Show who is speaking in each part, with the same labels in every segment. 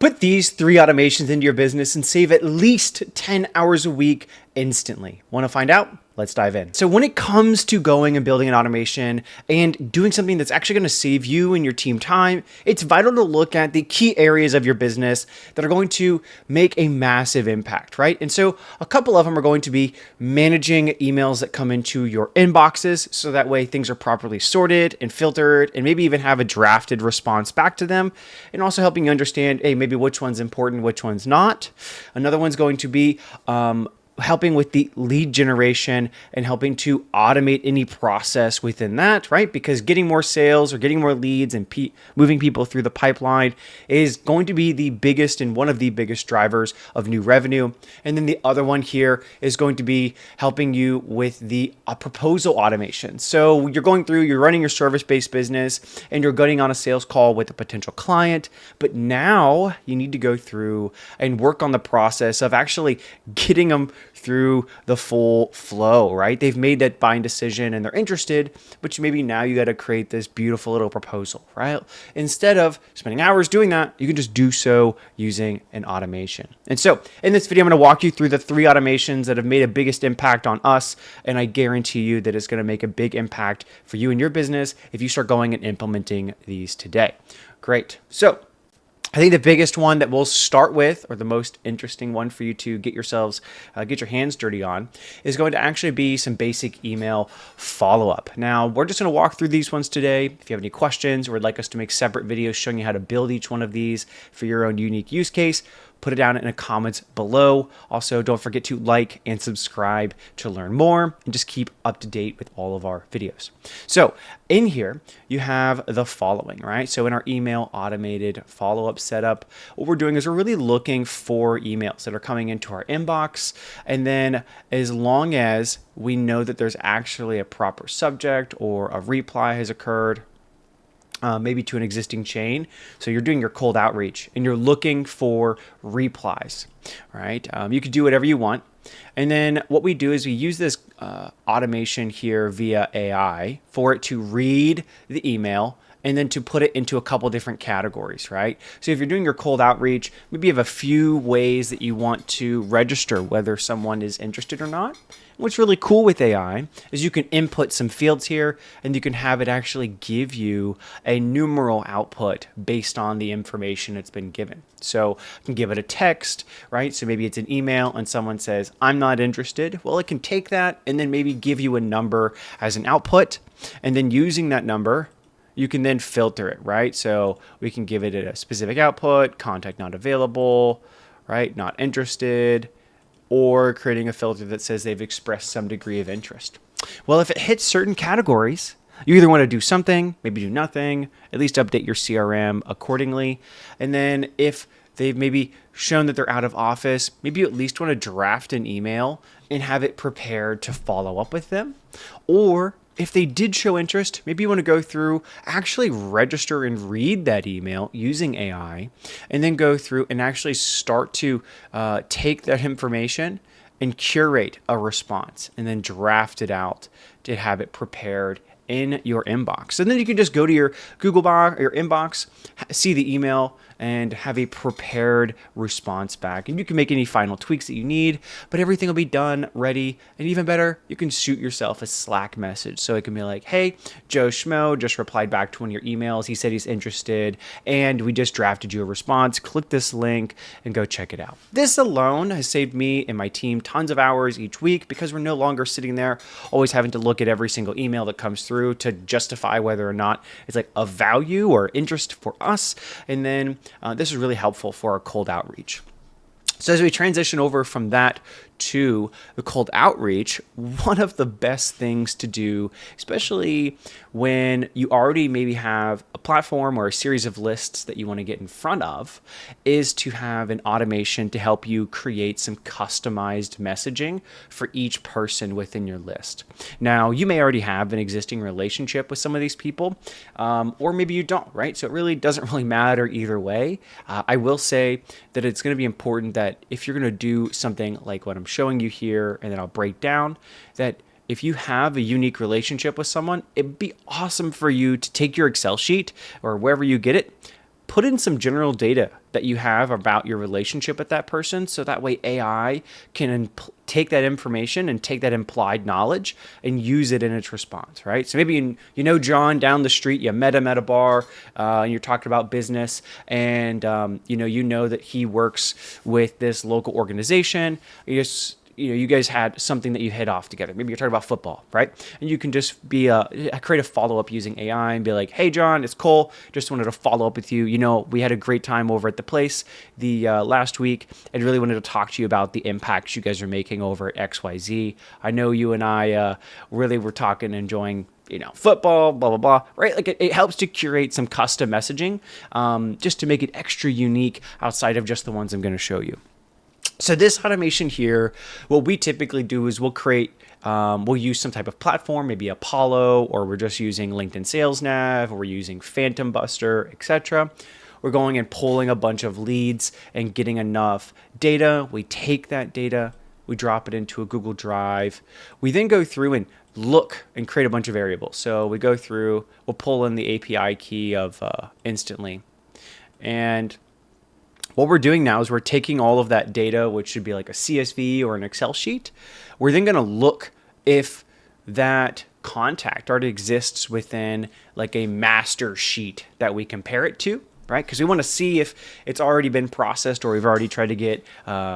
Speaker 1: Put these 3 automations into your business and save at least 10 hours a week instantly. Want to find out? Let's dive in. So when it comes to going and building an automation and doing something that's actually going to save you and your team time, it's vital to look at the key areas of your business that are going to make a massive impact, right? And so a couple of them are going to be managing emails that come into your inboxes, so that way things are properly sorted and filtered, and maybe even have a drafted response back to them, and also helping you understand, hey, maybe which one's important, which one's not. Another one's going to be helping with the lead generation and helping to automate any process within that, right? Because getting more sales or getting more leads and moving people through the pipeline is going to be the biggest and one of the biggest drivers of new revenue. And then the other one here is going to be helping you with the proposal automation. So you're running your service-based business and you're getting on a sales call with a potential client, but now you need to go through and work on the process of actually getting them through the full flow, right? They've made that buying decision and they're interested, but maybe now you got to create this beautiful little proposal, right? Instead of spending hours doing that, you can just do so using an automation. And so in this video, I'm going to walk you through the 3 automations that have made a biggest impact on us. And I guarantee you that it's going to make a big impact for you and your business if you start going and implementing these today. Great. So I think the biggest one that we'll start with, or the most interesting one for you to get your hands dirty on, is going to actually be some basic email follow-up. Now, we're just going to walk through these ones today. If you have any questions or would like us to make separate videos showing you how to build each one of these for your own unique use case, put it down in the comments below. Also, don't forget to like and subscribe to learn more and just keep up to date with all of our videos. So in here, you have the following, right? So in our email automated follow-up setup, what we're doing is we're really looking for emails that are coming into our inbox. And then as long as we know that there's actually a proper subject or a reply has occurred, maybe to an existing chain. So you're doing your cold outreach and you're looking for replies, right? You could do whatever you want. And then what we do is we use this automation here via AI for it to read the email and then to put it into a couple different categories, right? So if you're doing your cold outreach, maybe you have a few ways that you want to register whether someone is interested or not. What's really cool with AI is you can input some fields here and you can have it actually give you a numeral output based on the information it's been given. So I can give it a text, right? So maybe it's an email and someone says, I'm not interested. Well, it can take that and then maybe give you a number as an output. And then using that number, you can then filter it, right? So we can give it a specific output, contact not available, right? Not interested, or creating a filter that says they've expressed some degree of interest. Well, if it hits certain categories, you either want to do something, maybe do nothing, at least update your CRM accordingly. And then if they've maybe shown that they're out of office, maybe you at least want to draft an email and have it prepared to follow up with them. Or if they did show interest, maybe you want to go through, actually register and read that email using AI, and then go through and actually start to take that information and curate a response and then draft it out to have it prepared in your inbox. And then you can just go to your Google box or your inbox, see the email, and have a prepared response back. And you can make any final tweaks that you need, but everything will be done, ready. And even better, you can shoot yourself a Slack message. So it can be like, hey, Joe Schmo just replied back to one of your emails. He said he's interested, and we just drafted you a response. Click this link and go check it out. This alone has saved me and my team tons of hours each week because we're no longer sitting there always having to look at every single email that comes through to justify whether or not it's like of value or interest for us. And then this is really helpful for our cold outreach. So as we transition over from that to the cold outreach, one of the best things to do, especially when you already maybe have a platform or a series of lists that you want to get in front of, is to have an automation to help you create some customized messaging for each person within your list. Now, you may already have an existing relationship with some of these people, or maybe you don't, right? So it really doesn't really matter either way. I will say that it's going to be important that if you're going to do something like what I'm showing you here, and then I'll break down, that if you have a unique relationship with someone, it'd be awesome for you to take your Excel sheet or wherever you get it, put in some general data that you have about your relationship with that person. So that way AI can take that information and take that implied knowledge and use it in its response, right? So maybe you know John down the street, you met him at a bar, and you're talking about business, and you know that he works with this local organization. You guys had something that you hit off together. Maybe you're talking about football, right? And you can just create a follow-up using AI and be like, hey, John, it's Cole. Just wanted to follow up with you. We had a great time over at the place the last week and really wanted to talk to you about the impacts you guys are making over at XYZ. I know you and I really were talking, enjoying football, blah, blah, blah, right? Like it helps to curate some custom messaging just to make it extra unique outside of just the ones I'm going to show you. So this automation here, what we typically do is we'll use some type of platform, maybe Apollo, or we're just using LinkedIn Sales Nav, or we're using Phantom Buster, etc. We're going and pulling a bunch of leads and getting enough data. We take that data, we drop it into a Google Drive. We then go through and look and create a bunch of variables. So we go through, we'll pull in the API key of Instantly. And what we're doing now is we're taking all of that data, which should be like a CSV or an Excel sheet. We're then going to look if that contact already exists within like a master sheet that we compare it to, right? Because we want to see if it's already been processed, or we've already tried to get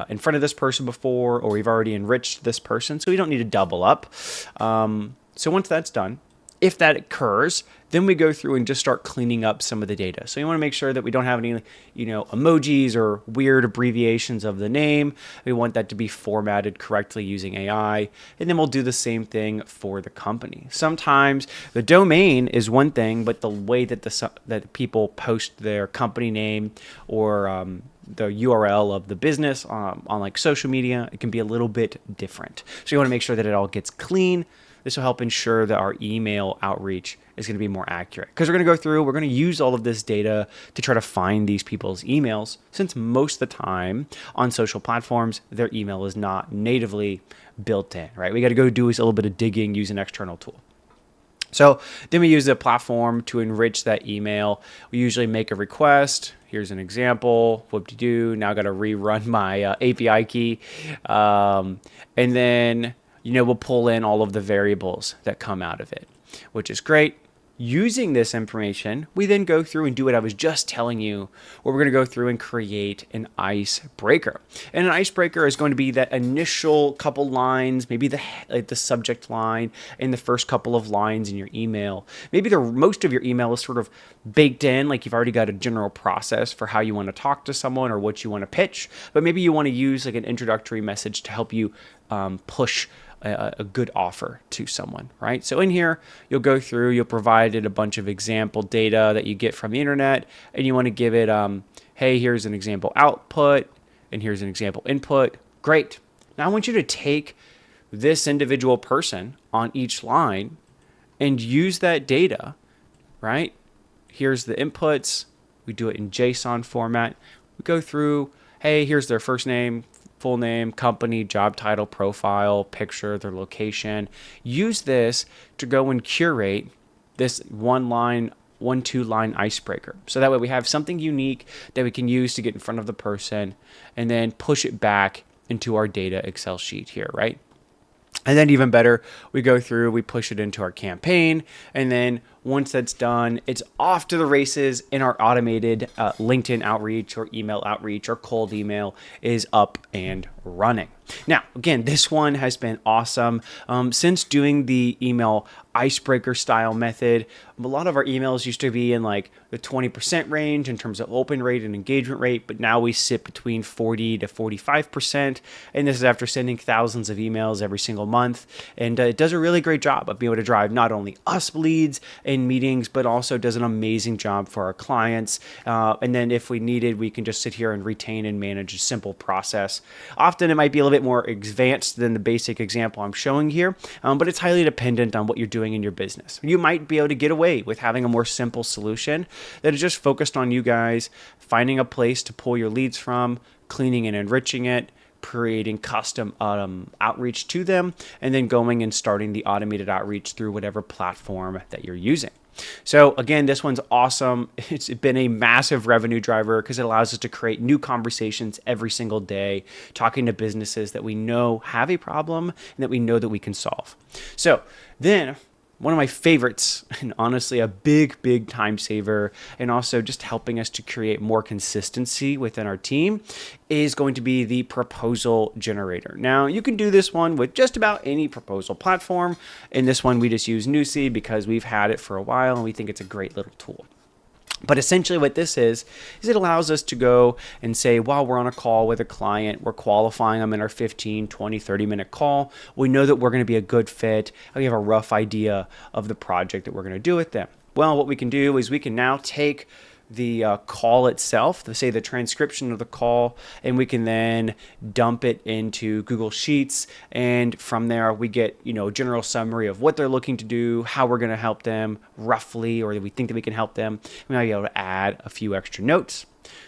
Speaker 1: in front of this person before, or we've already enriched this person. So we don't need to double up. So once that's done, if that occurs, then we go through and just start cleaning up some of the data. So you want to make sure that we don't have any, emojis or weird abbreviations of the name. We want that to be formatted correctly using AI. And then we'll do the same thing for the company. Sometimes the domain is one thing, but the way that that people post their company name or the URL of the business on like social media, it can be a little bit different. So you want to make sure that it all gets clean. This will help ensure that our email outreach is going to be more accurate, because we're going to use all of this data to try to find these people's emails, since most of the time on social platforms, their email is not natively built in, right? We got to go do a little bit of digging, use an external tool. So then we use the platform to enrich that email. We usually make a request. Here's an example. Whoop-de-doo. Now I got to rerun my API key. And then we'll pull in all of the variables that come out of it, which is great. Using this information, we then go through and do what I was just telling you, where we're going to go through and create an icebreaker. And an icebreaker is going to be that initial couple lines, maybe the subject line and the first couple of lines in your email. Maybe most of your email is sort of baked in, like you've already got a general process for how you want to talk to someone or what you want to pitch. But maybe you want to use like an introductory message to help you push a good offer to someone, right? So in here, you'll go through, you'll provide it a bunch of example data that you get from the internet, and you want to give it, hey, here's an example output, and here's an example input. Great. Now I want you to take this individual person on each line and use that data, right? Here's the inputs. We do it in JSON format. We go through, hey, here's their first name, full name, company, job title, profile, picture, their location. Use this to go and curate this two line icebreaker. So that way we have something unique that we can use to get in front of the person and then push it back into our data Excel sheet here, right? And then even better, we go through, we push it into our campaign, and then once that's done, it's off to the races, and our automated LinkedIn outreach or email outreach or cold email is up and running. Now, again, this one has been awesome. Since doing the email icebreaker style method, a lot of our emails used to be in like the 20% range in terms of open rate and engagement rate, but now we sit between 40 to 45%. And this is after sending thousands of emails every single month. And it does a really great job of being able to drive not only us leads and meetings, but also does an amazing job for our clients. And then if we needed, we can just sit here and retain and manage a simple process. Often it might be a little bit more advanced than the basic example I'm showing here, but it's highly dependent on what you're doing in your business. You might be able to get away with having a more simple solution that is just focused on you guys finding a place to pull your leads from, cleaning and enriching it, creating custom outreach to them, and then going and starting the automated outreach through whatever platform that you're using. So again, this one's awesome. It's been a massive revenue driver because it allows us to create new conversations every single day, talking to businesses that we know have a problem and that we know that we can solve. So then one of my favorites, and honestly a big time saver, and also just helping us to create more consistency within our team, is going to be the proposal generator. Now, you can do this one with just about any proposal platform. In this one, we just use Newsy because we've had it for a while and we think it's a great little tool. But essentially what this is it allows us to go and say, while we're on a call with a client, we're qualifying them in our 15, 20, 30-minute call. We know that we're going to be a good fit. We have a rough idea of the project that we're going to do with them. Well, what we can do is we can now take the call itself, say the transcription of the call, and we can then dump it into Google Sheets. And from there, we get, general summary of what they're looking to do, how we're going to help them roughly, or that we think that we can help them. We might be able to add a few extra notes.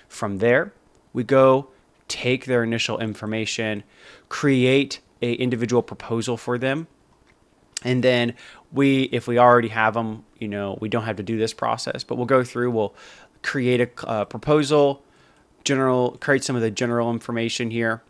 Speaker 1: From there, we go take their initial information, create a individual proposal for them. And then if we already have them, we don't have to do this process, but we'll go through, we'll create a proposal, create some of the general information here.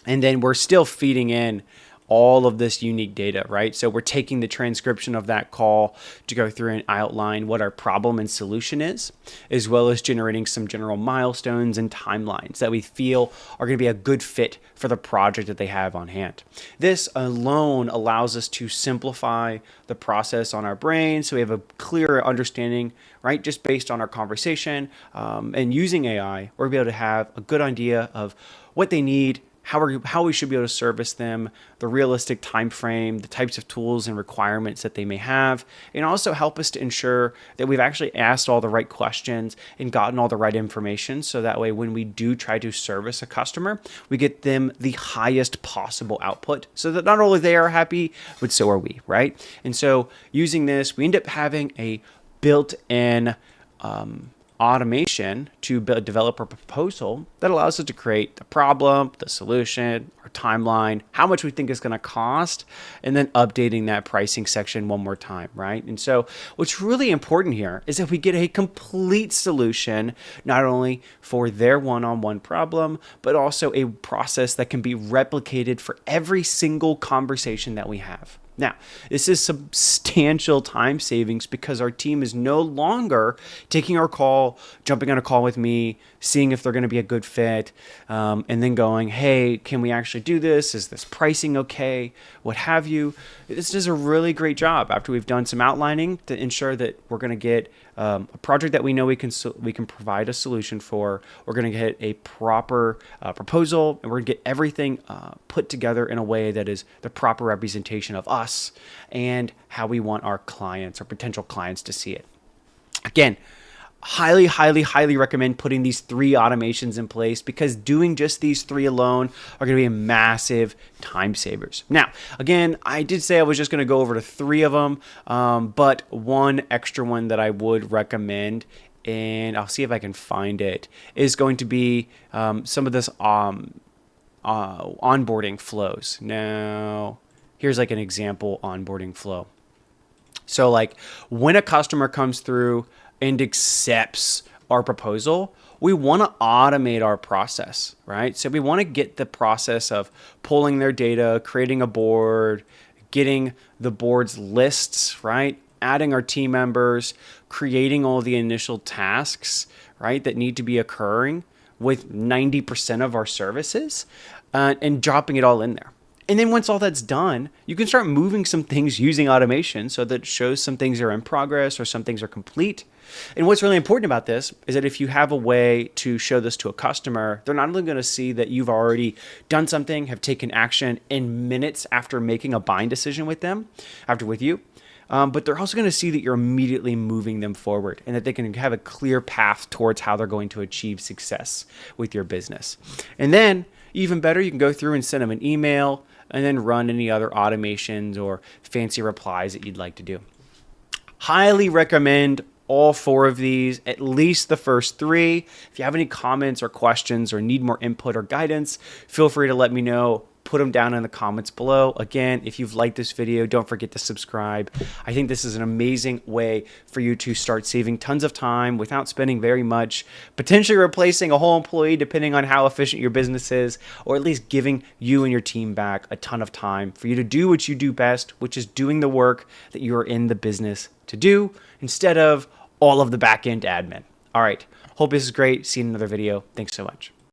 Speaker 1: And then we're still feeding in all of this unique data, right? So we're taking the transcription of that call to go through and outline what our problem and solution is, as well as generating some general milestones and timelines that we feel are going to be a good fit for the project that they have on hand. This alone allows us to simplify the process on our brain so we have a clearer understanding, right? Just based on our conversation, and using AI, we're able to have a good idea of what they need, how we should be able to service them, the realistic time frame, the types of tools and requirements that they may have, and also help us to ensure that we've actually asked all the right questions and gotten all the right information, so that way when we do try to service a customer, we get them the highest possible output so that not only they are happy, but so are we, right? And so using this, we end up having a built-in automation to develop a proposal that allows us to create the problem, the solution, our timeline, how much we think it's going to cost, and then updating that pricing section one more time, right? And so what's really important here is that we get a complete solution, not only for their one-on-one problem, but also a process that can be replicated for every single conversation that we have. Now, this is substantial time savings because our team is no longer taking our call, jumping on a call with me, seeing if they're going to be a good fit, and then going, hey, can we actually do this? Is this pricing okay? What have you? This does a really great job after we've done some outlining to ensure that we're going to get a project that we know we can provide a solution for. We're going to get a proper proposal, and we're going to get everything put together in a way that is the proper representation of us and how we want our clients or potential clients to see it. Again, highly recommend putting these 3 automations in place because doing just these 3 alone are going to be massive time savers. Now, again, I did say I was just going to go over to 3 of them, but one extra one that I would recommend, and I'll see if I can find it, is going to be some of this onboarding flows. Now, here's like an example onboarding flow. So like when a customer comes through and accepts our proposal, we want to automate our process, right? So we want to get the process of pulling their data, creating a board, getting the board's lists, right? Adding our team members, creating all the initial tasks, right? That need to be occurring with 90% of our services, and dropping it all in there. And then once all that's done, you can start moving some things using automation so that it shows some things are in progress or some things are complete. And what's really important about this is that if you have a way to show this to a customer, they're not only going to see that you've already done something, have taken action in minutes after making a buying decision with you, but they're also going to see that you're immediately moving them forward and that they can have a clear path towards how they're going to achieve success with your business. And then even better, you can go through and send them an email and then run any other automations or fancy replies that you'd like to do. Highly recommend all 4 of these, at least the first 3. If you have any comments or questions or need more input or guidance, feel free to let me know put them down in the comments below. Again, if you've liked this video, don't forget to subscribe. I think this is an amazing way for you to start saving tons of time without spending very much, potentially replacing a whole employee depending on how efficient your business is, or at least giving you and your team back a ton of time for you to do what you do best, which is doing the work that you are in the business to do instead of all of the back end admin. All right. Hope this is great. See you in another video. Thanks so much.